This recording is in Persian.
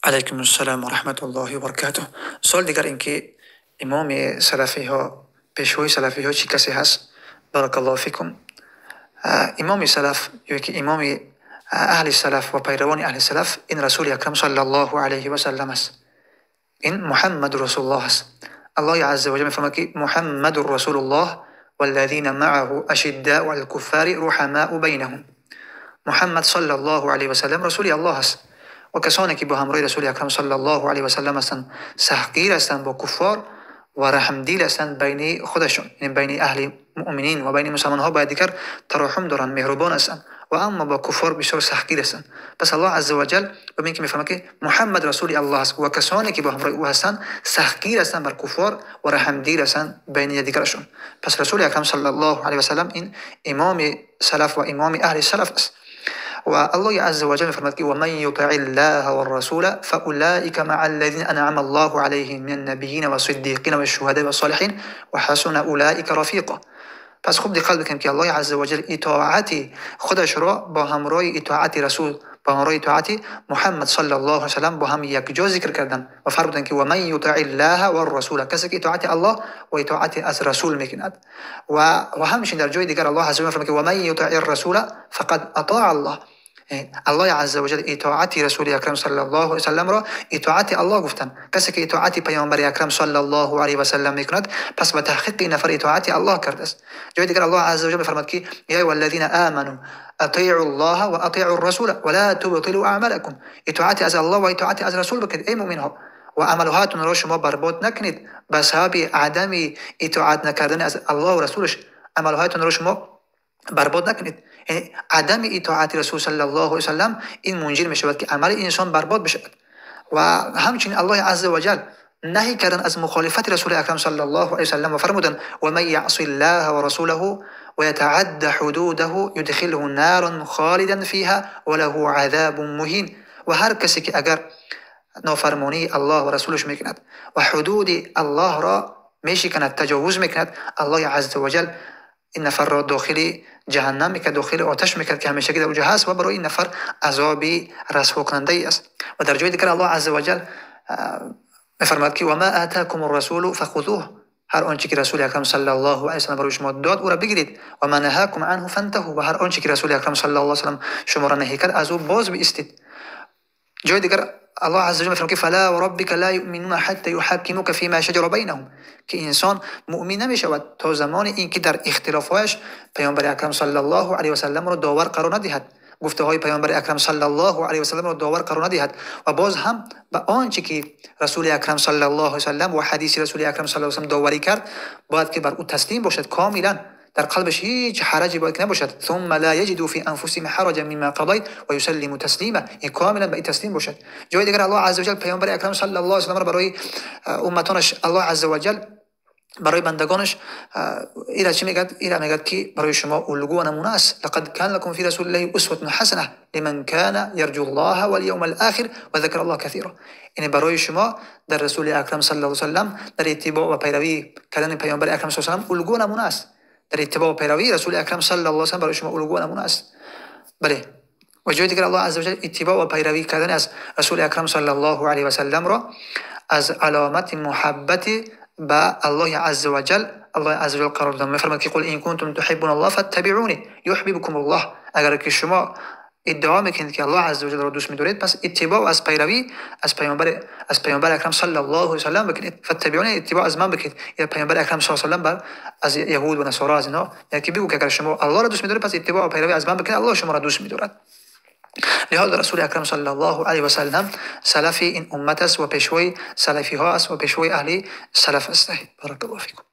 علیکم السلام و رحمت الله و برکاته. سوال دیگر این که امام سلفی ها، پیشوای سلفی ها چی کسی هست؟ بارک الله فیکم. امام سلف یا که امام اهل سلف و پیروان اهل سلف این رسول اکرم صلی الله علیه و سلم است. این محمد رسول الله است. الله عز و جل میفرماید که محمد رسول الله والذین معه اشداء على الكفار رحماء بینهم. محمد صلی الله علیه و سلم رسول الله است و کسانی که با همراه رسول اکرم صلی الله علیه و سلم هستند سحقیر هستند با کفار و رحمدیل هستند بین خودشون، یعنی بین اهل مؤمنین و بین مسلمان ها باید دیگر تراحم دارند، مهربان هستند و اما با کفار بسیار سحقیر هستند. پس الله عز و جل ببین که میفرماید که محمد رسول الله است و کسانی که با همراه او هستند سحقیر هستند بر کفار و رحمدیل هستند بین دیگرشون. پس رسول اکرم صلی الله علیه و سلم این امام سلف و امام اهل سلف است. والله عز وجل فرمت ومن يطع الله والرسول فأولئك مع الذين أنعم الله عليهم من النبيين والصديقين والشهداء والصالحين وحسن أولئك رفيقا. پس خوب دقت بکنیم که الله عز وجل اطاعت خودش را با همراه اطاعت رسول، با همراه اطاعت محمد صلی الله علیه و سلم با هم یک جا ذکر کردن و فرمودن که و من یطع الله و الرسول، کسی که اطاعت الله و اطاعت از رسول میکند. و همچنین در جای دیگر الله عز وجل فرمود که و من یطع الرسول فقد اطاع الله. الله عز و جل اطاعت رسول اکرم صلی الله علیه و سلم را اطاعت الله گفتن. کسی که اطاعت پیامبر اکرم صلی الله علیه و سلم میکند پس به تحقیق این نفر اطاعت الله کرده است. جای دیگر الله عز و جل فرمود که یا ایها الذین آمنوا اطیعوا الله و اطیعوا الرسول ولا تبطلوا اعمالکم. اطاعت از الله و اطاعت از رسول بکنید ای مؤمن ها و عملهاتون را شما برباد نکنید به سبب عدم اطاعت نکردن از الله و رسولش. عملهاتون را شما برباد نکنید. عدم اطاعت رسول صلی الله علیه و سلم این منجر می شود که عمل انسان برباد بشود. و همچنین الله عز و جل نهی کردن از مخالفت رسول اکرم صلی الله علیه و سلم و فرمودن و من یعص الله و رسوله و یتعد حدوده یدخله نارا خالدا فیها وله عذاب مهین. و هر کسی که اگر نافرمانی الله و رسولش میکند و حدود الله را میشکند، تجاوز میکند، الله عز و جل این نفر را داخل جهنم میکرد، داخل آتش میکرد که همیشه در اونجا هست و برای این نفر عذابی رسوا کننده است. و در جای دیگر الله عز و جل میفرماید که و ما آتاکم الرسول فخذوه. هر آنچه که رسول اکرم صلی الله علیه و سلم برای شما داد او را بگیرید و ما نهاکم عنه فانتهوا. و هر آنچه که رسول اکرم صلی الله علیه و سلم شما را نهی کرد از او باز بایستید. جای دیگر الله عز و جل میفرماید فلا وربک لا یؤمنون حتی یحکموک فیما شجر بینهم. که انسان مؤمن نمیشود تا زمان اینکه در اختلافش پیامبر اکرم صلی الله علیه و سلم را داور قرار ندهد، گفته های پیامبر اکرم صلی الله علیه و سلم را داور قرار ندهد و باز هم به آنچه که رسول اکرم صلی الله علیه و سلم و حدیث رسول اکرم صلی الله علیه و سلم داوری کرد باید که بر او تسلیم باشد کاملا، در قلبش هیچ حرجی باید نباشد. ثم لا یجدوا فی انفسهم حرجا مما قضیت و یسلموا تسلیما. این کاملا به تسلیم باشد. جای دیگر الله عز و جل پیامبر اکرم صلی الله علیه و سلم را برای امتانش الله عز و جل برای بندگانش ایرا چی میگد؟ ایرا میگد که برای شما الگو و نمونه است. لقد كان لكم في رسول الله اسوه حسنه لمن كان يرجو الله واليوم الاخر وذكر الله كثيرا. یعنی برای شما در رسول اکرم صلی الله علیه و سلم در اتباع و پیروی کردن پیامبر اکرم صلی الله علیه و سلم الگو و نمونه است. در اتباع و پیروی رسول اکرم صلی الله علیه و سلم برای شما الگو و نمونه است. بله. و جای دیگر الله عز و جل اتباع و پیروی کردن از رسول اکرم صلی الله علیه و سلم را از علامت محبت با الله عز و جل الله عز و جل قرار دادن. میفرماید که قل این کنتم تحبون الله فاتبعونی یحببکم الله. اگر که شما ادعا میکنید که الله عز و جل را دوست می‌دارید پس اتباع از پیروی از پیامبر اکرم صلی الله علیه و سلم بکنید. فاتبعونی اتباع از من بکنید. یا پیامبر اکرم صلی الله علیه و سلم از یهود و نصارا از اینا یعنی که بگو که اگر شما الله را دوست می‌دارید پس اتباع و پیروی از من بکنید، الله شما را دوست می‌دارد. لهذا رسول اکرم صلی الله علیه و سلم سلف این امت است و پیشوای سلفی ها است و پیشوای اهل سلف است. بارک الله فیکم.